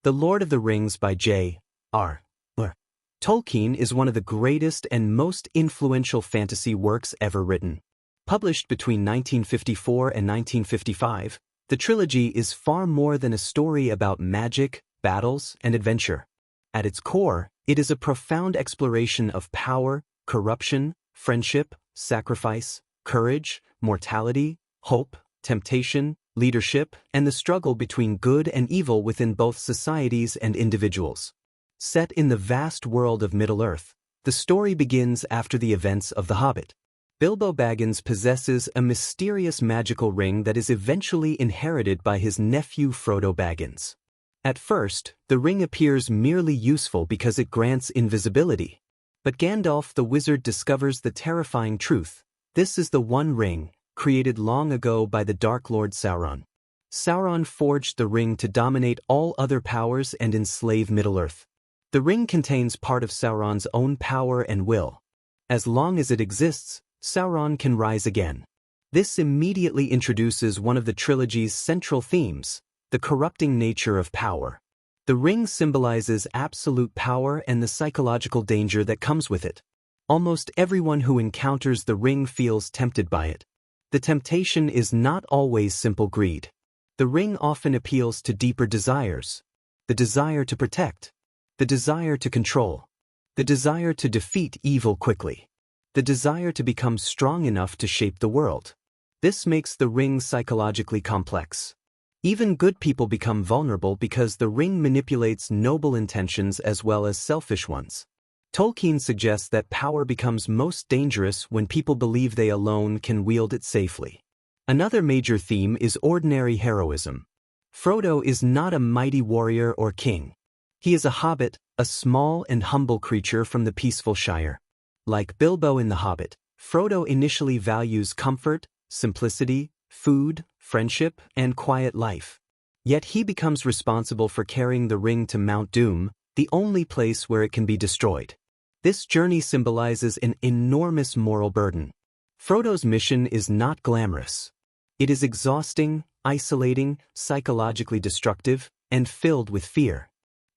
The Lord of the Rings by J.R.R. Tolkien is one of the greatest and most influential fantasy works ever written. Published between 1954 and 1955, the trilogy is far more than a story about magic, battles, and adventure. At its core, it is a profound exploration of power, corruption, friendship, sacrifice, courage, mortality, hope, temptation, leadership, and the struggle between good and evil within both societies and individuals. Set in the vast world of Middle-earth, the story begins after the events of The Hobbit. Bilbo Baggins possesses a mysterious magical ring that is eventually inherited by his nephew Frodo Baggins. At first, the ring appears merely useful because it grants invisibility. But Gandalf the wizard discovers the terrifying truth: this is the one ring, created long ago by the Dark Lord Sauron. Sauron forged the ring to dominate all other powers and enslave Middle-earth. The ring contains part of Sauron's own power and will. As long as it exists, Sauron can rise again. This immediately introduces one of the trilogy's central themes: the corrupting nature of power. The ring symbolizes absolute power and the psychological danger that comes with it. Almost everyone who encounters the ring feels tempted by it. The temptation is not always simple greed. The ring often appeals to deeper desires: the desire to protect, the desire to control, the desire to defeat evil quickly, the desire to become strong enough to shape the world. This makes the ring psychologically complex. Even good people become vulnerable because the ring manipulates noble intentions as well as selfish ones. Tolkien suggests that power becomes most dangerous when people believe they alone can wield it safely. Another major theme is ordinary heroism. Frodo is not a mighty warrior or king. He is a hobbit, a small and humble creature from the peaceful Shire. Like Bilbo in The Hobbit, Frodo initially values comfort, simplicity, food, friendship, and quiet life. Yet he becomes responsible for carrying the ring to Mount Doom, the only place where it can be destroyed. This journey symbolizes an enormous moral burden. Frodo's mission is not glamorous. It is exhausting, isolating, psychologically destructive, and filled with fear.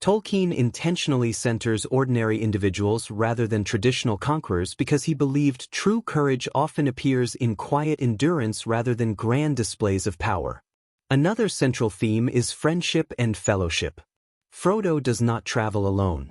Tolkien intentionally centers ordinary individuals rather than traditional conquerors because he believed true courage often appears in quiet endurance rather than grand displays of power. Another central theme is friendship and fellowship. Frodo does not travel alone.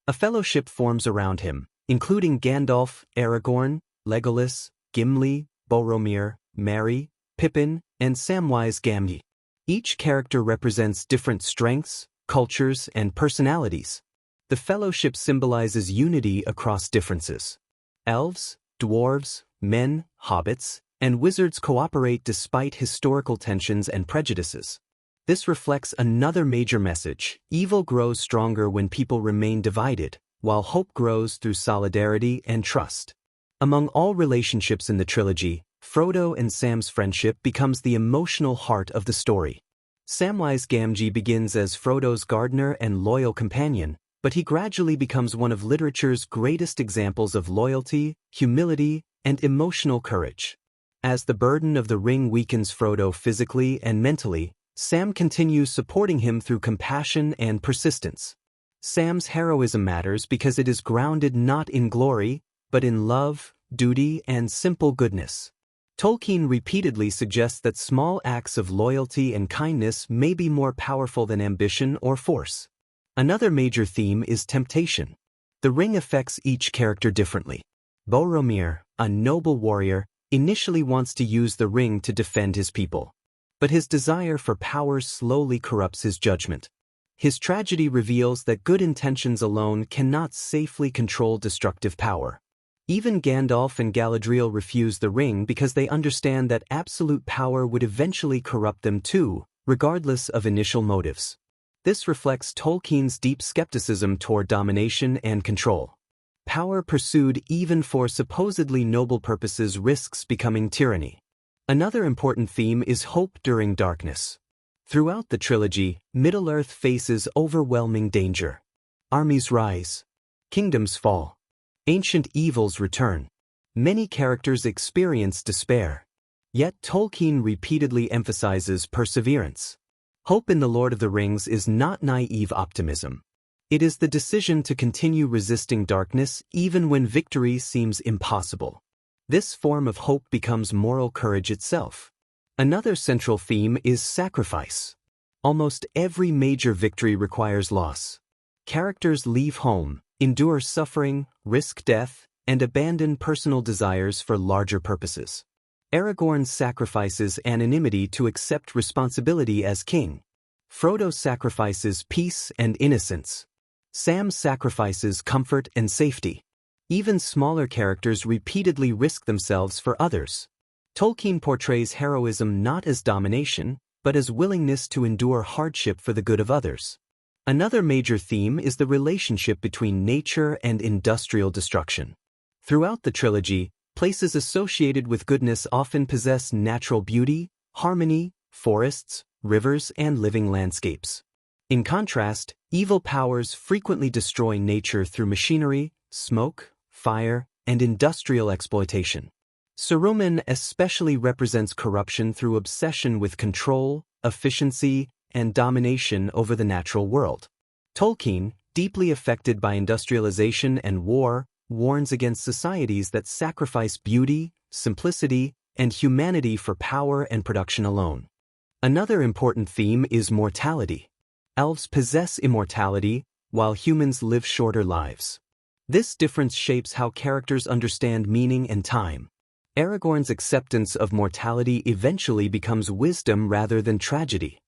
A fellowship forms around him, including Gandalf, Aragorn, Legolas, Gimli, Boromir, Merry, Pippin, and Samwise Gamgee. Each character represents different strengths, cultures, and personalities. The fellowship symbolizes unity across differences. Elves, dwarves, men, hobbits, and wizards cooperate despite historical tensions and prejudices. This reflects another major message: evil grows stronger when people remain divided, while hope grows through solidarity and trust. Among all relationships in the trilogy, Frodo and Sam's friendship becomes the emotional heart of the story. Samwise Gamgee begins as Frodo's gardener and loyal companion, but he gradually becomes one of literature's greatest examples of loyalty, humility, and emotional courage. As the burden of the ring weakens Frodo physically and mentally, Sam continues supporting him through compassion and persistence. Sam's heroism matters because it is grounded not in glory, but in love, duty, and simple goodness. Tolkien repeatedly suggests that small acts of loyalty and kindness may be more powerful than ambition or force. Another major theme is temptation. The ring affects each character differently. Boromir, a noble warrior, initially wants to use the ring to defend his people. But his desire for power slowly corrupts his judgment. His tragedy reveals that good intentions alone cannot safely control destructive power. Even Gandalf and Galadriel refuse the ring because they understand that absolute power would eventually corrupt them too, regardless of initial motives. This reflects Tolkien's deep skepticism toward domination and control. Power pursued even for supposedly noble purposes risks becoming tyranny. Another important theme is hope during darkness. Throughout the trilogy, Middle-earth faces overwhelming danger. Armies rise. Kingdoms fall. Ancient evils return. Many characters experience despair. Yet Tolkien repeatedly emphasizes perseverance. Hope in The Lord of the Rings is not naive optimism. It is the decision to continue resisting darkness even when victory seems impossible. This form of hope becomes moral courage itself. Another central theme is sacrifice. Almost every major victory requires loss. Characters leave home, endure suffering, risk death, and abandon personal desires for larger purposes. Aragorn sacrifices anonymity to accept responsibility as king. Frodo sacrifices peace and innocence. Sam sacrifices comfort and safety. Even smaller characters repeatedly risk themselves for others. Tolkien portrays heroism not as domination, but as willingness to endure hardship for the good of others. Another major theme is the relationship between nature and industrial destruction. Throughout the trilogy, places associated with goodness often possess natural beauty, harmony, forests, rivers, and living landscapes. In contrast, evil powers frequently destroy nature through machinery, smoke, fire, and industrial exploitation. Saruman especially represents corruption through obsession with control, efficiency, and domination over the natural world. Tolkien, deeply affected by industrialization and war, warns against societies that sacrifice beauty, simplicity, and humanity for power and production alone. Another important theme is mortality. Elves possess immortality, while humans live shorter lives. This difference shapes how characters understand meaning and time. Aragorn's acceptance of mortality eventually becomes wisdom rather than tragedy.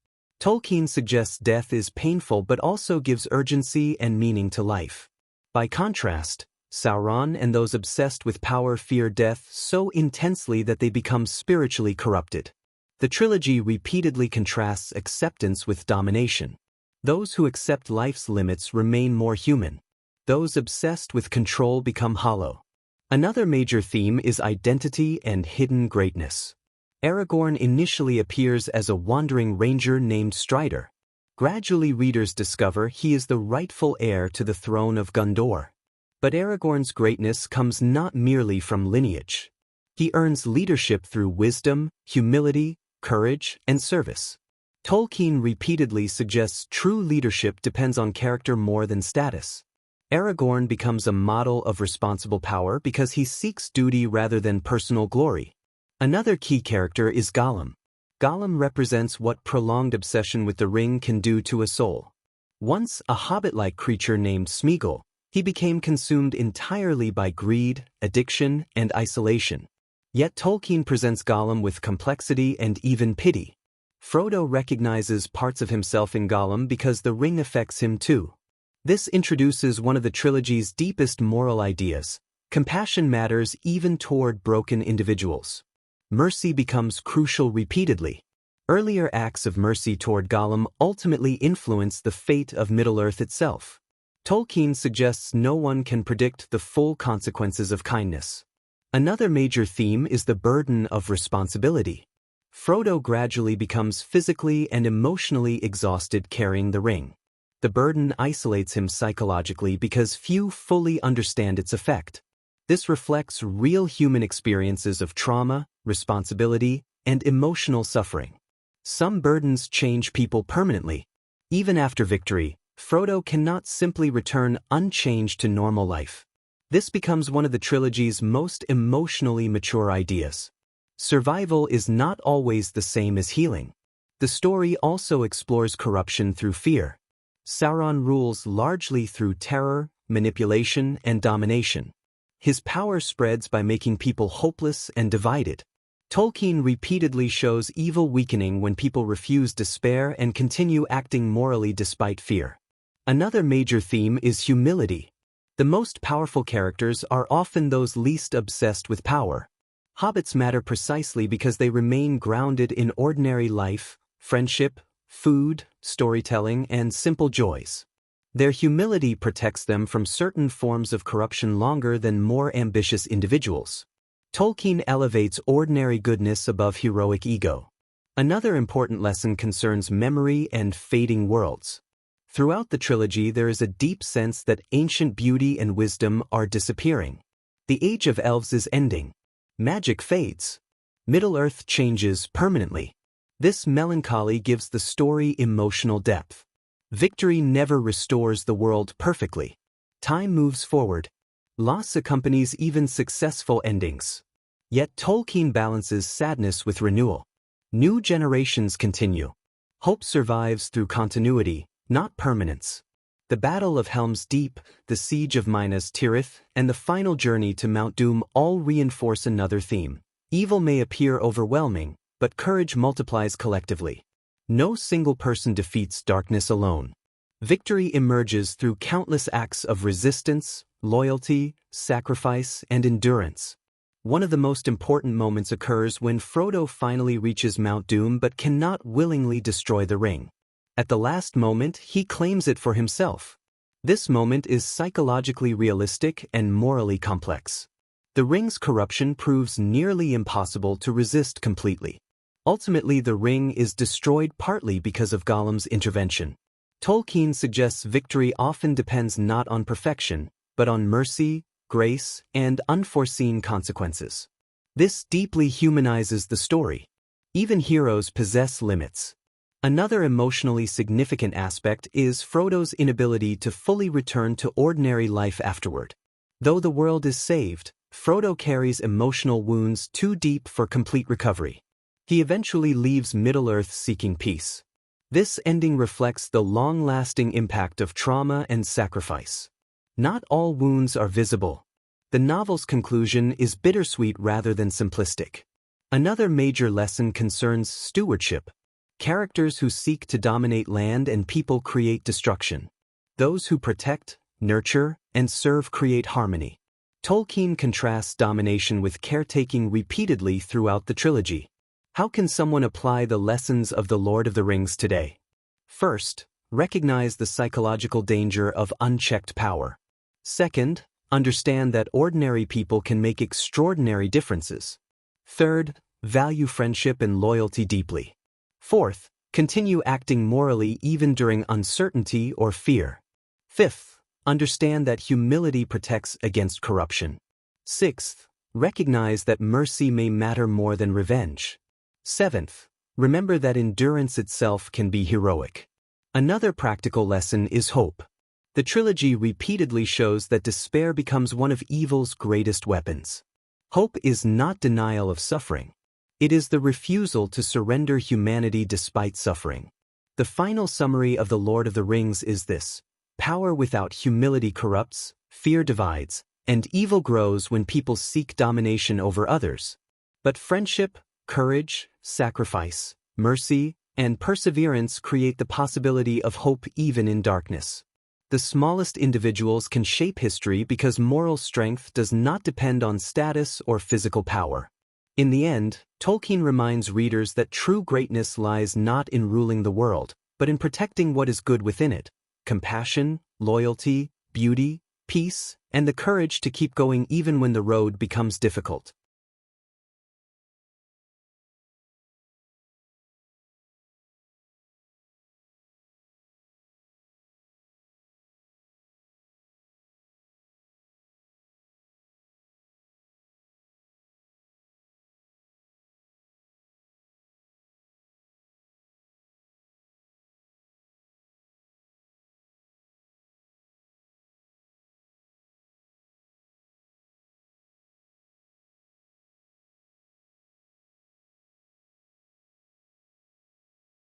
Tolkien suggests death is painful but also gives urgency and meaning to life. By contrast, Sauron and those obsessed with power fear death so intensely that they become spiritually corrupted. The trilogy repeatedly contrasts acceptance with domination. Those who accept life's limits remain more human. Those obsessed with control become hollow. Another major theme is identity and hidden greatness. Aragorn initially appears as a wandering ranger named Strider. Gradually readers discover he is the rightful heir to the throne of Gondor. But Aragorn's greatness comes not merely from lineage. He earns leadership through wisdom, humility, courage, and service. Tolkien repeatedly suggests true leadership depends on character more than status. Aragorn becomes a model of responsible power because he seeks duty rather than personal glory. Another key character is Gollum. Gollum represents what prolonged obsession with the ring can do to a soul. Once a hobbit-like creature named Smeagol, he became consumed entirely by greed, addiction, and isolation. Yet Tolkien presents Gollum with complexity and even pity. Frodo recognizes parts of himself in Gollum because the ring affects him too. This introduces one of the trilogy's deepest moral ideas. Compassion matters even toward broken individuals. Mercy becomes crucial repeatedly. Earlier acts of mercy toward Gollum ultimately influence the fate of Middle-earth itself. Tolkien suggests no one can predict the full consequences of kindness. Another major theme is the burden of responsibility. Frodo gradually becomes physically and emotionally exhausted carrying the ring. The burden isolates him psychologically because few fully understand its effect. This reflects real human experiences of trauma, responsibility, and emotional suffering. Some burdens change people permanently. Even after victory, Frodo cannot simply return unchanged to normal life. This becomes one of the trilogy's most emotionally mature ideas. Survival is not always the same as healing. The story also explores corruption through fear. Sauron rules largely through terror, manipulation, and domination. His power spreads by making people hopeless and divided. Tolkien repeatedly shows evil weakening when people refuse despair and continue acting morally despite fear. Another major theme is humility. The most powerful characters are often those least obsessed with power. Hobbits matter precisely because they remain grounded in ordinary life, friendship, food, storytelling, and simple joys. Their humility protects them from certain forms of corruption longer than more ambitious individuals. Tolkien elevates ordinary goodness above heroic ego. Another important lesson concerns memory and fading worlds. Throughout the trilogy, there is a deep sense that ancient beauty and wisdom are disappearing. The Age of Elves is ending. Magic fades. Middle-earth changes permanently. This melancholy gives the story emotional depth. Victory never restores the world perfectly. Time moves forward. Loss accompanies even successful endings. Yet Tolkien balances sadness with renewal. New generations continue. Hope survives through continuity, not permanence. The Battle of Helm's Deep, the Siege of Minas Tirith, and the final journey to Mount Doom all reinforce another theme. Evil may appear overwhelming, but courage multiplies collectively. No single person defeats darkness alone. Victory emerges through countless acts of resistance, loyalty, sacrifice, and endurance. One of the most important moments occurs when Frodo finally reaches Mount Doom but cannot willingly destroy the ring. At the last moment, he claims it for himself. This moment is psychologically realistic and morally complex. The ring's corruption proves nearly impossible to resist completely. Ultimately, the ring is destroyed partly because of Gollum's intervention. Tolkien suggests victory often depends not on perfection, but on mercy, grace, and unforeseen consequences. This deeply humanizes the story. Even heroes possess limits. Another emotionally significant aspect is Frodo's inability to fully return to ordinary life afterward. Though the world is saved, Frodo carries emotional wounds too deep for complete recovery. He eventually leaves Middle-earth seeking peace. This ending reflects the long-lasting impact of trauma and sacrifice. Not all wounds are visible. The novel's conclusion is bittersweet rather than simplistic. Another major lesson concerns stewardship. Characters who seek to dominate land and people create destruction. Those who protect, nurture, and serve create harmony. Tolkien contrasts domination with caretaking repeatedly throughout the trilogy. How can someone apply the lessons of The Lord of the Rings today? First, recognize the psychological danger of unchecked power. Second, understand that ordinary people can make extraordinary differences. Third, value friendship and loyalty deeply. Fourth, continue acting morally even during uncertainty or fear. Fifth, understand that humility protects against corruption. Sixth, recognize that mercy may matter more than revenge. Seventh, remember that endurance itself can be heroic. Another practical lesson is hope. The trilogy repeatedly shows that despair becomes one of evil's greatest weapons. Hope is not denial of suffering. It is the refusal to surrender humanity despite suffering. The final summary of The Lord of the Rings is this: power without humility corrupts, fear divides, and evil grows when people seek domination over others. But friendship, courage, sacrifice, mercy, and perseverance create the possibility of hope even in darkness. The smallest individuals can shape history because moral strength does not depend on status or physical power. In the end, Tolkien reminds readers that true greatness lies not in ruling the world, but in protecting what is good within it: compassion, loyalty, beauty, peace, and the courage to keep going even when the road becomes difficult.